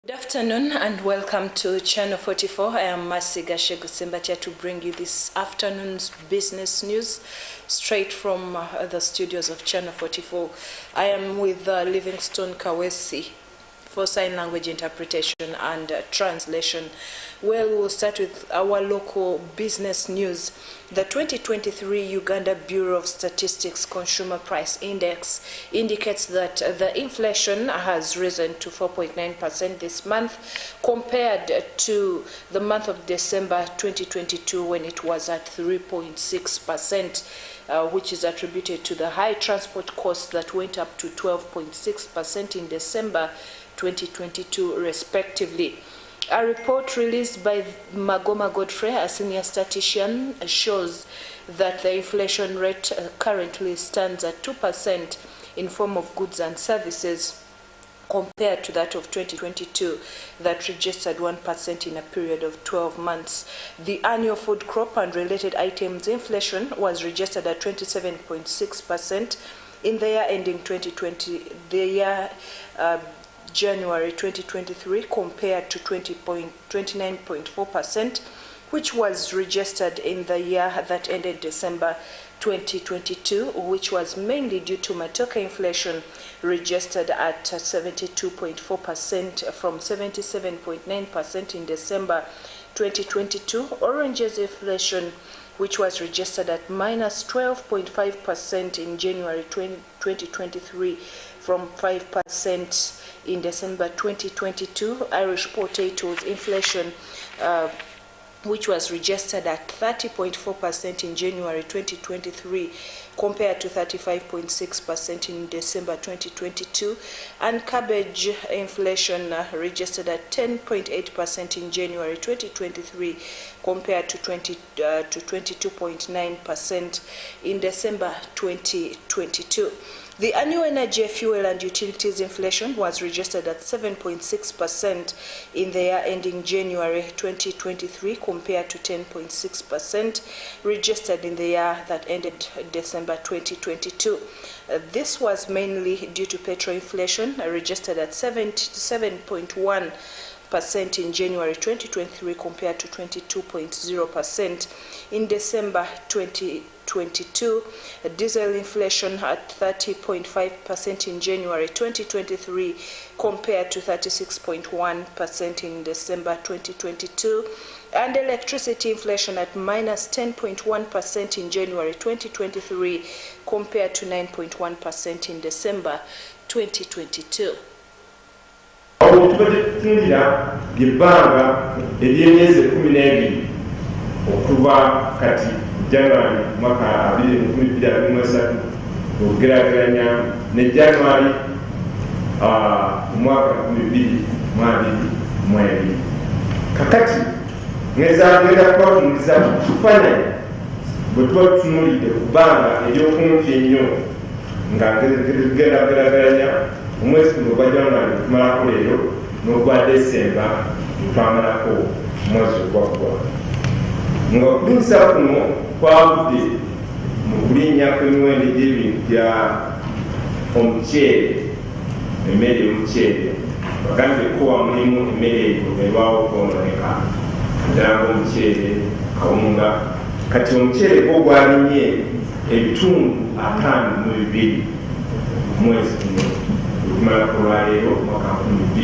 Good afternoon and welcome to Channel 44. I am Mercy Gashegu to bring you this afternoon's business news straight from the studios of Channel 44. I am with Livingstone Kawesi for sign language interpretation and translation. Well, we'll start with our local business news. The 2023 Uganda Bureau of Statistics Consumer Price Index indicates that the inflation has risen to 4.9% this month compared to the month of December 2022 when it was at 3.6%, which is attributed to the high transport costs that went up to 12.6% in December 2022 respectively. A report released by Magoma Godfrey, a senior statistician, shows that the inflation rate currently stands at 2% in form of goods and services compared to that of 2022 that registered 1% in a period of 12 months. The annual food crop and related items inflation was registered at 27.6% in the year ending 2020, January 2023 compared to 29.4%, which was registered in the year that ended December 2022, which was mainly due to matoke inflation registered at 72.4% from 77.9% in December 2022, oranges inflation which was registered at minus 12.5% in January 2023 from 5% in December 2022. Irish potatoes inflation which was registered at 30.4% in January 2023 compared to 35.6% in December 2022, and cabbage inflation registered at 10.8% in January 2023 compared to 22.9% in December 2022. The annual energy, fuel and utilities inflation was registered at 7.6% in the year ending January 2023 compared to 10.6% registered in the year that ended December 2022. This was mainly due to petrol inflation registered at 7.1% in January 2023 compared to 22.0% in December 2022, diesel inflation at 30.5% in January 2023 compared to 36.1% in December 2022, and electricity inflation at minus 10.1% in January 2023 compared to 9.1% in December 2022. January mwaka 2023 ugereranya ne January mwaka 2022 kakati ngeza kwa kufanya butwa tunulide kubanga ebyokumpi ennyo nga gereranya omwezi gwa January tumalako leero n'ogwa December twamalako mwezi gwa nga kulinsa kuno kwavudde mu kulinnya kw'emiwendo gy'ebintu bya omuceere, emmere y'omuceere bagambye ko wamulimu emmere eyo erwawo okwononeka ddala ng'omuceere, kawunga. Kati omuceere gwo gwalinnye ebitundu 52 mwezi guno okumala ku lwaleero mwaka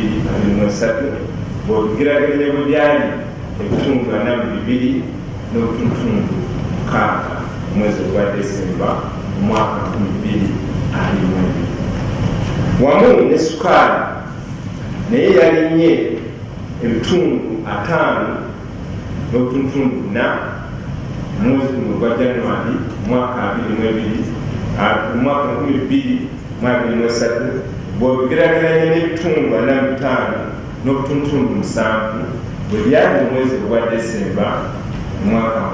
2023 bw'obigeraageranya bwe byali ebitundu 42 n'obutundu 6 mwezi gwa December mwaka 2022. Wamu ne sukaali naye yalinnye ebitundu 5 n'obutundu 4 mwezi gwa January mwaka 2022 mwaka 2023 bw'obigeraageranya n'ebitundu 45 n'obutundu 7 bwe byali mu mwezi gwa December mwaka 2021.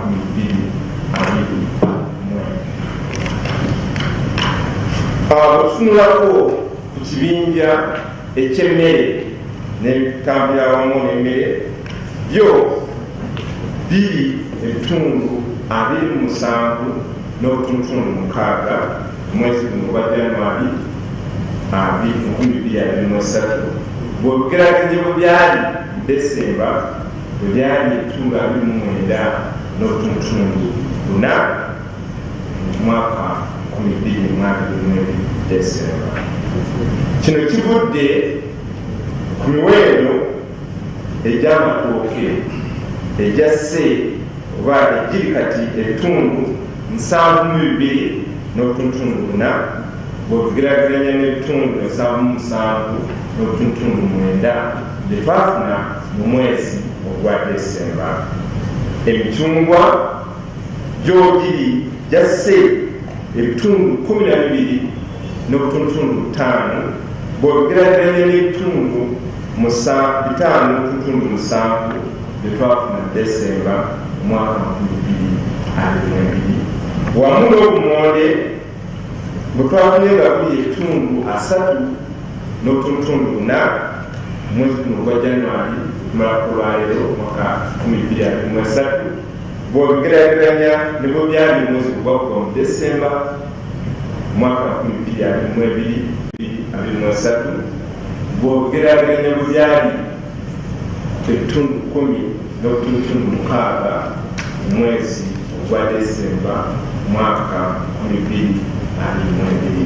Otunulako ku kibinja eky'emmere n'ebitambula awamu n'emmere byo biri ebitundu 27 n'obutundu 6 mwezi guno gwa January 2023 bw'ogeraganya bwe byali Desemba bwe byali ebitundu 29.4 mwaka 2022 Desemba. Kino kivudde ku miwendo egy'amatooke ejasse oba egiri kati ebitundu 72.4 bw'ogeraganya n'ebitundu 77.9 bye twafuna mu mwezi ogwa Desemba. Emicungwa gy'ogiri jasse ebitundu 12.5 bw'ogeraganya n'ebitundu 5.7 bye twafuna Desemba mwaka 2022. Wamu n'obumonde bwe twafunye nga buli ebitundu 3.4 mwezi guno gwa January tumala kulwaliro mwaka 2023 bw'ogeraganya ne bwe byali mwezi gwa Desemba mwaka 2023 bw'ogeraganya bwe byali ebitundu 10.6 mwezi gwa Desemba mwaka 2022.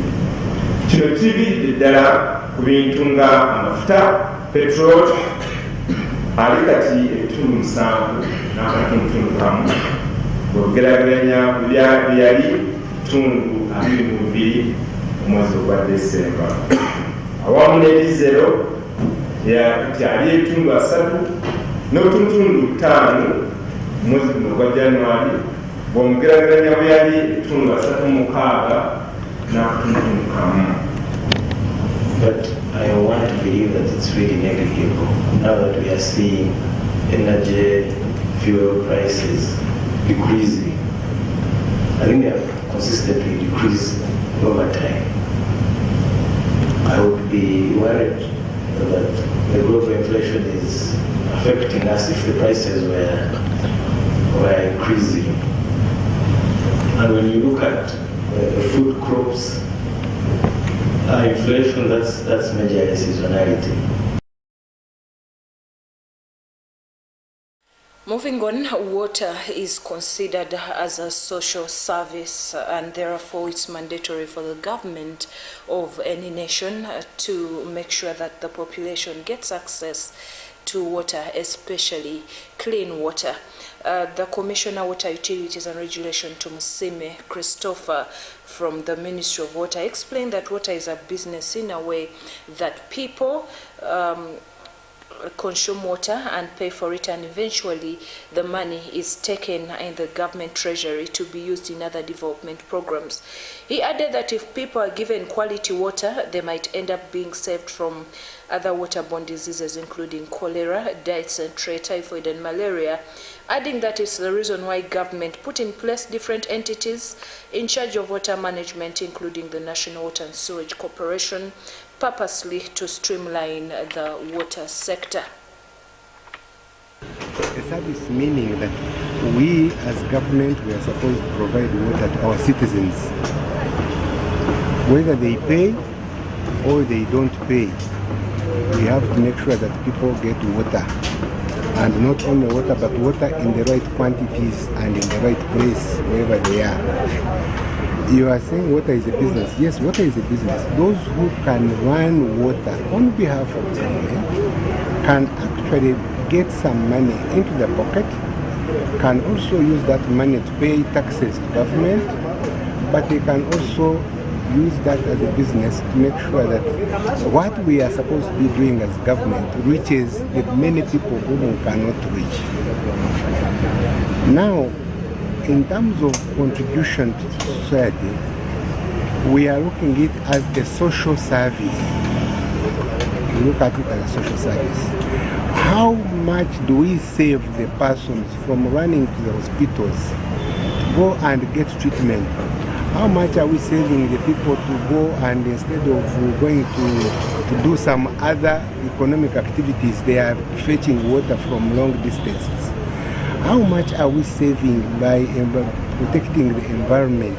Kino kiviiridde ddala ku bintu nga amafuta petrol ali kati ebitundu 7.1 bw'ogeraganya bwe yali ebitundu 22 omwezi gwa Desemba. Awamu ne dizero yali ebitundu 3.5 mwezi guno gwa January bw'omugeraganya bwe yali ebitundu 3.6. But I want to believe that it's really negligible now that we are seeing energy, fuel prices decreasing. I think they have consistently decreased over time. I would be worried that the global inflation is affecting us if the prices were increasing. And when you look at the food crops, inflation, that's major seasonality. Moving on, water is considered as a social service and therefore it's mandatory for the government of any nation to make sure that the population gets access to water, especially clean water. The Commissioner Water Utilities and Regulation Tumusime Christopher from the Ministry of Water explained that water is a business in a way that people consume water and pay for it, and eventually the money is taken in the government treasury to be used in other development programs. He added that if people are given quality water, they might end up being saved from other waterborne diseases including cholera, dysentery, typhoid and malaria, adding that it's the reason why government put in place different entities in charge of water management, including the National Water and Sewage Corporation, purposely to streamline the water sector. A service meaning that we as government, we are supposed to provide water to our citizens. Whether they pay or they don't pay, we have to make sure that people get water. And not only water, but water in the right quantities and in the right place wherever they are. You are saying water is a business. Yes, water is a business. Those who can run water on behalf of the government can actually get some money into their pocket, can also use that money to pay taxes to government, but they can also use that as a business to make sure that what we are supposed to be doing as government reaches the many people whom we cannot reach. Now, in terms of contribution to society, we are looking at it as a social service. We look at it as a social service. How much do we save the persons from running to the hospitals to go and get treatment? How much are we saving the people to go and instead of going to do some other economic activities, they are fetching water from long distances? How much are we saving by protecting the environment?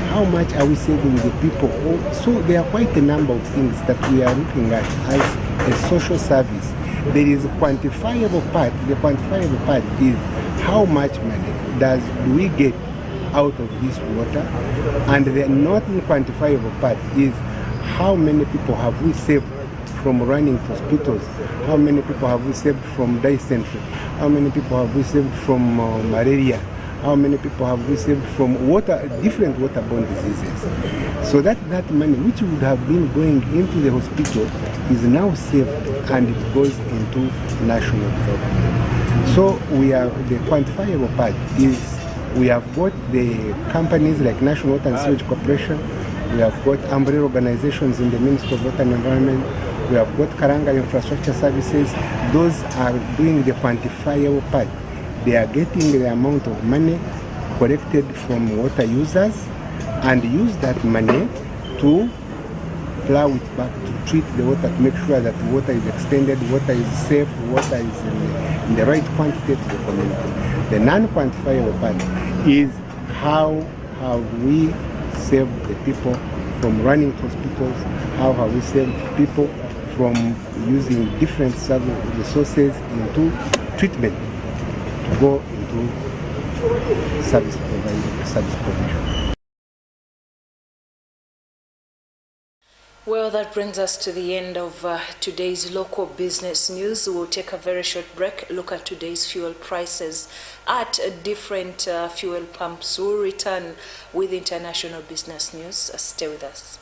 How much are we saving the people? So there are quite a number of things that we are looking at as a social service. There is a quantifiable part. The quantifiable part is how much money do we get out of this water, and the not quantifiable part is how many people have we saved from running hospitals, how many people have we saved from dysentery, how many people have we saved from malaria, how many people have we saved from different waterborne diseases. So that money which would have been going into the hospital is now saved and it goes into national development. So the quantifiable part is we have got the companies like National Water and Sewage Corporation, we have got umbrella organizations in the Ministry of Water and Environment, we have got Karanga Infrastructure Services. Those are doing the quantifiable part. They are getting the amount of money collected from water users and use that money to plow it back, to treat the water, to make sure that the water is extended, water is safe, water is in the right quantity to the community. The non-quantifiable part is how have we saved the people from running hospitals, how have we saved people from using different resources into treatment to go into service provision. Well, that brings us to the end of today's local business news. We'll take a very short break, look at today's fuel prices at different fuel pumps. We'll return with international business news. Stay with us.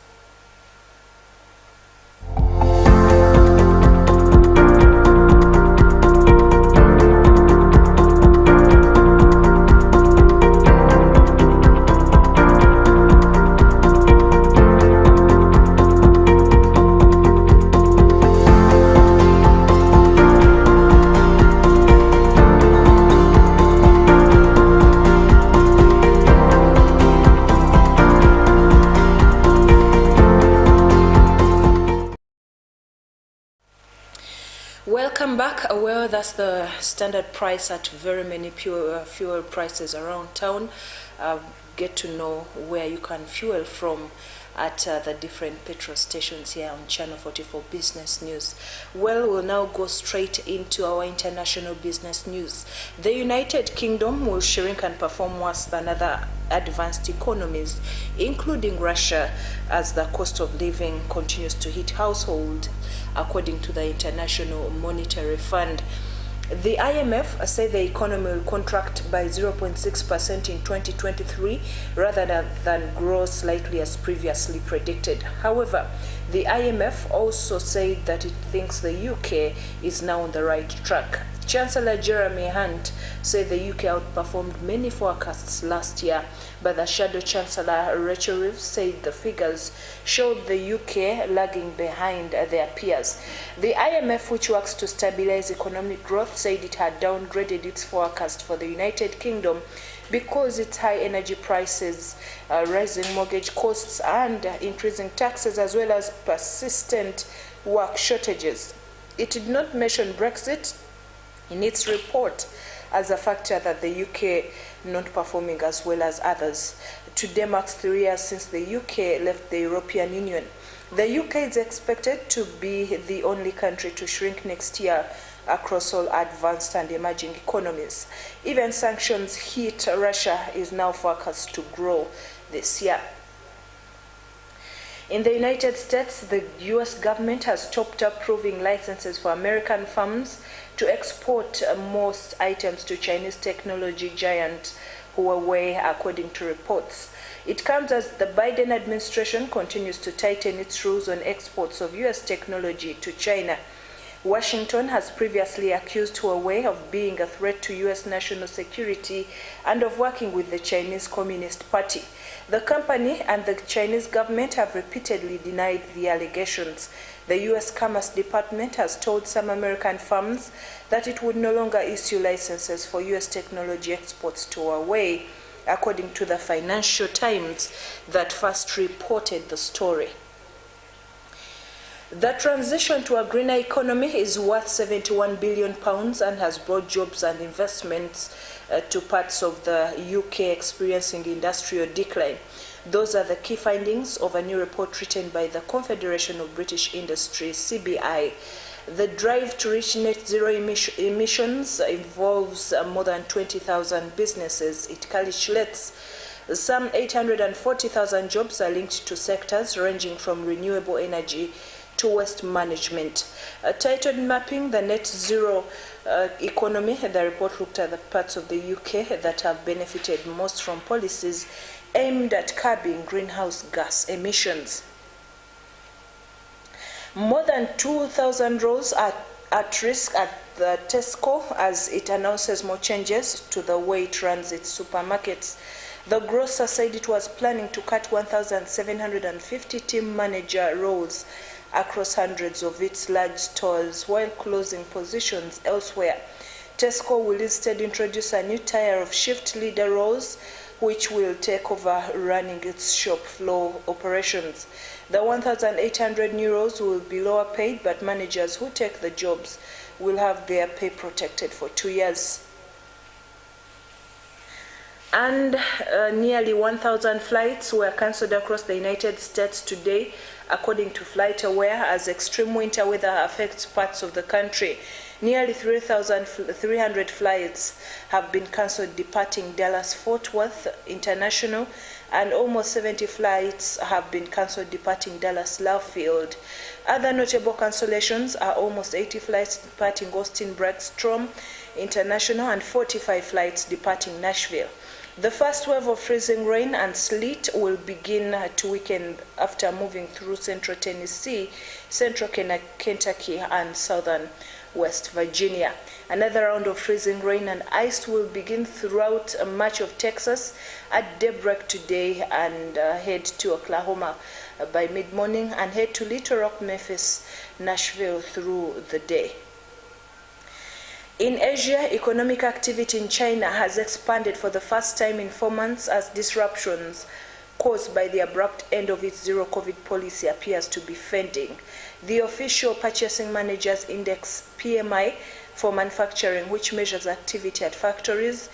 Welcome back. Well, that's the standard price at very many fuel prices around town. Get to know where you can fuel from at the different petrol stations here on Channel 44 Business News. Well, we'll now go straight into our international business news. The United Kingdom will shrink and perform worse than other advanced economies, including Russia, as the cost of living continues to hit households, according to the International Monetary Fund. The IMF say the economy will contract by 0.6% in 2023 rather than grow slightly as previously predicted. However, the IMF also said that it thinks the UK is now on the right track. Chancellor Jeremy Hunt said the UK outperformed many forecasts last year, but the Shadow Chancellor Rachel Reeves said the figures showed the UK lagging behind their peers. The IMF, which works to stabilize economic growth, said it had downgraded its forecast for the United Kingdom because its high energy prices, rising mortgage costs, and increasing taxes, as well as persistent work shortages. It did not mention Brexit in its report as a factor that the UK not performing as well as others. Today marks 3 years since the UK left the European Union. The UK is expected to be the only country to shrink next year across all advanced and emerging economies. Even sanctions hit Russia is now forecast to grow this year. In the United States, the U.S. government has stopped approving licenses for American firms to export most items to Chinese technology giant Huawei, according to reports. It comes as the Biden administration continues to tighten its rules on exports of U.S. technology to China. Washington has previously accused Huawei of being a threat to U.S. national security and of working with the Chinese Communist Party. The company and the Chinese government have repeatedly denied the allegations. The U.S. Commerce Department has told some American firms that it would no longer issue licenses for U.S. technology exports to Huawei, according to the Financial Times that first reported the story. The transition to a greener economy is worth £71 billion and has brought jobs and investments to parts of the UK experiencing industrial decline. Those are the key findings of a new report written by the Confederation of British Industry, CBI. The drive to reach net zero emissions involves more than 20,000 businesses. It calculates some 840,000 jobs are linked to sectors ranging from renewable energy to waste management. Titled Mapping the Net Zero Economy, the report looked at the parts of the UK that have benefited most from policies aimed at curbing greenhouse gas emissions. More than 2,000 roles are at risk at the Tesco as it announces more changes to the way it runs its supermarkets. The grocer said it was planning to cut 1,750 team manager roles across hundreds of its large stores while closing positions elsewhere. Tesco will instead introduce a new tier of shift leader roles which will take over running its shop floor operations. The 1,800 new roles will be lower paid, but managers who take the jobs will have their pay protected for 2 years. And nearly 1,000 flights were cancelled across the United States today, according to FlightAware, as extreme winter weather affects parts of the country. Nearly 3,300 flights have been cancelled departing Dallas-Fort Worth International, and almost 70 flights have been cancelled departing Dallas-Love Field. Other notable cancellations are almost 80 flights departing Austin-Bergstrom International and 45 flights departing Nashville. The first wave of freezing rain and sleet will begin to weaken after moving through central Tennessee, central Kentucky, and southern West Virginia. Another round of freezing rain and ice will begin throughout much of Texas at daybreak today and head to Oklahoma by mid-morning and head to Little Rock, Memphis, Nashville through the day. In Asia, economic activity in China has expanded for the first time in 4 months as disruptions caused by the abrupt end of its zero-COVID policy appears to be fading. The official Purchasing Managers Index PMI for manufacturing, which measures activity at factories,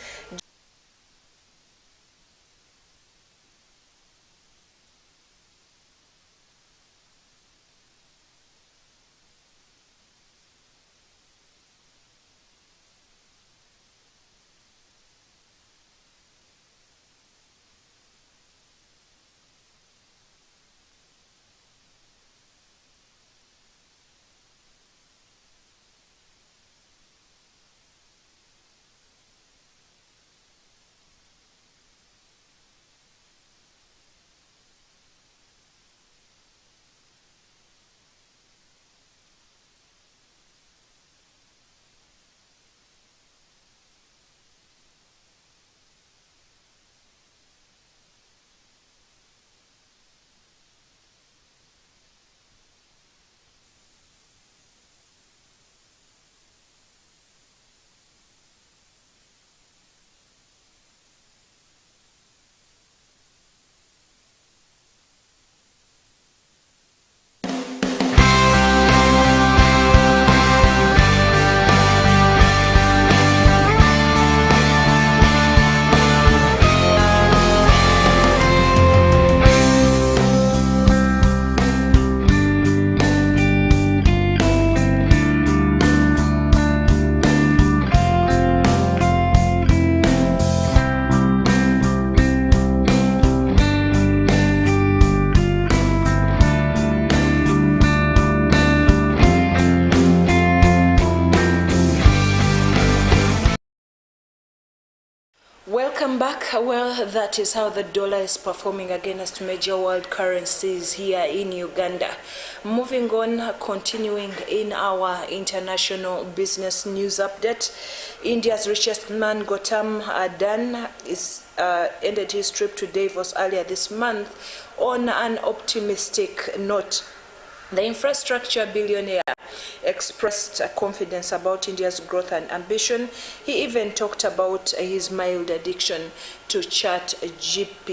Welcome back. Well, that is how the dollar is performing against major world currencies here in Uganda. Moving on, continuing in our international business news update, India's richest man Gautam Adani ended his trip to Davos earlier this month on an optimistic note. The infrastructure billionaire expressed confidence about India's growth and ambition. He even talked about his mild addiction to ChatGPT.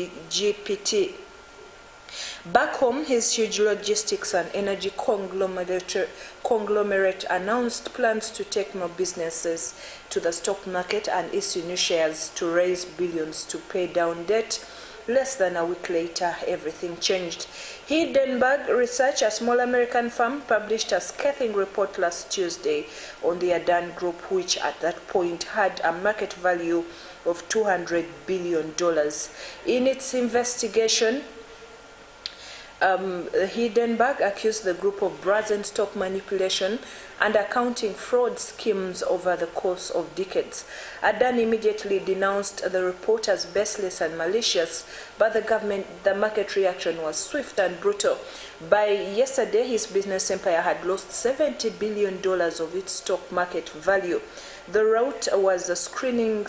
Back home, his huge logistics and energy conglomerate announced plans to take more businesses to the stock market and issue new shares to raise billions to pay down debt. Less than a week later, everything changed. Hindenburg Research, a small American firm, published a scathing report last Tuesday on the Adani Group, which at that point had a market value of $200 billion. In its investigation, Hindenburg accused the group of brazen stock manipulation and accounting fraud schemes over the course of decades. Adani immediately denounced the report as baseless and malicious, but the market reaction was swift and brutal. By yesterday, his business empire had lost $70 billion of its stock market value. The rout was a screeching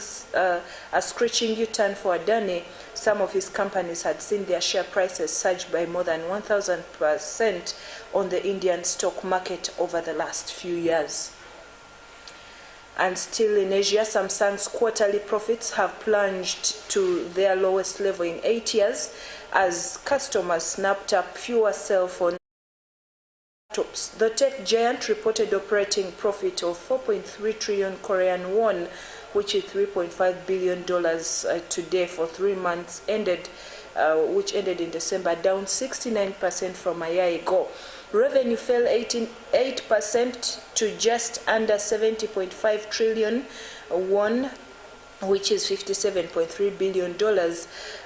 U-turn for Adani. Some of his companies had seen their share prices surge by more than 1,000% on the Indian stock market over the last few years. And still in Asia, Samsung's quarterly profits have plunged to their lowest level in 8 years as customers snapped up fewer cell phone laptops. The tech giant reported operating profit of 4.3 trillion Korean won, which is $3.5 billion today for 3 months which ended in December, down 69% from a year ago. Revenue fell 8% to just under 70.5 trillion won, which is $57.3 billion,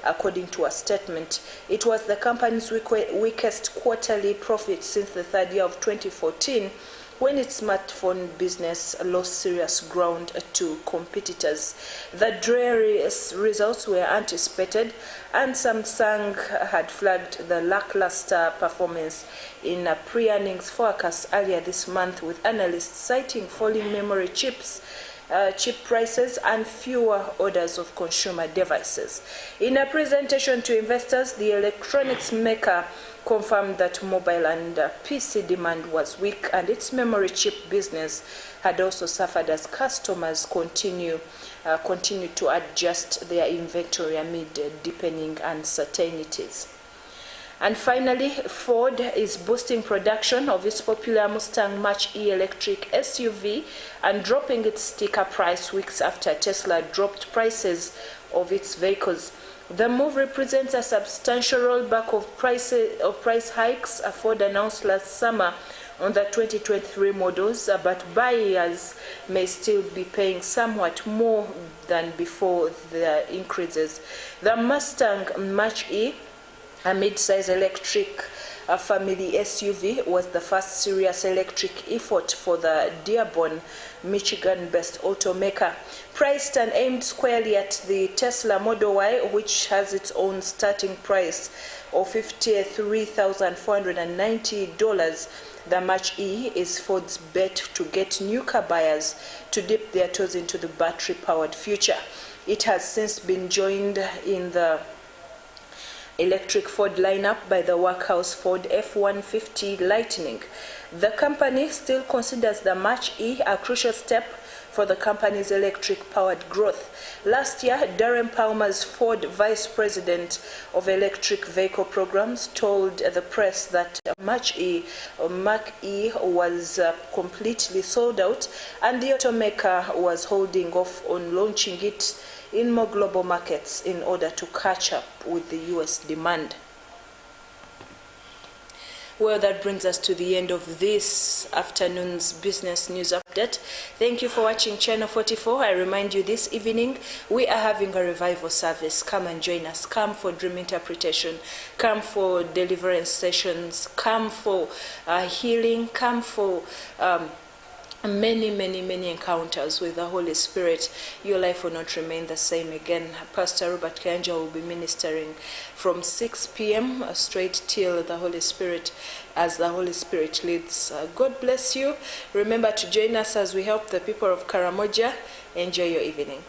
according to a statement. It was the company's weakest quarterly profit since the third year of 2014, when its smartphone business lost serious ground to competitors. The dreary results were anticipated, and Samsung had flagged the lackluster performance in a pre-earnings forecast earlier this month, with analysts citing falling memory chip prices and fewer orders of consumer devices. In a presentation to investors, the electronics maker confirmed that mobile and PC demand was weak, and its memory chip business had also suffered as customers continue to adjust their inventory amid deepening uncertainties. And finally, Ford is boosting production of its popular Mustang Mach-E electric SUV and dropping its sticker price weeks after Tesla dropped prices of its vehicles. The move represents a substantial rollback of price hikes Ford announced last summer on the 2023 models, but buyers may still be paying somewhat more than before the increases. The Mustang Mach-E, a mid-size electric family SUV, was the first serious electric effort for the Dearborn, Michigan-based automaker. Priced and aimed squarely at the Tesla Model Y, which has its own starting price of $53,490, the Mach-E is Ford's bet to get new car buyers to dip their toes into the battery-powered future. It has since been joined in the electric Ford lineup by the workhorse Ford F-150 Lightning. The company still considers the Mach-E a crucial step for the company's electric-powered growth. Last year, Darren Palmer's Ford Vice President of Electric Vehicle Programs told the press that Mach-E was completely sold out, and the automaker was holding off on launching it in more global markets in order to catch up with the U.S. demand. Well, that brings us to the end of this afternoon's business news update. Thank you for watching Channel 44. I remind you, this evening we are having a revival service. Come and join us. Come for dream interpretation. Come for deliverance sessions. Come for healing. Come for many encounters with the Holy Spirit. Your life will not remain the same again. Pastor Robert Kanja will be ministering from 6 p.m. straight till the Holy Spirit, as the Holy Spirit leads. God bless you. Remember to join us as we help the people of Karamoja. Enjoy your evening.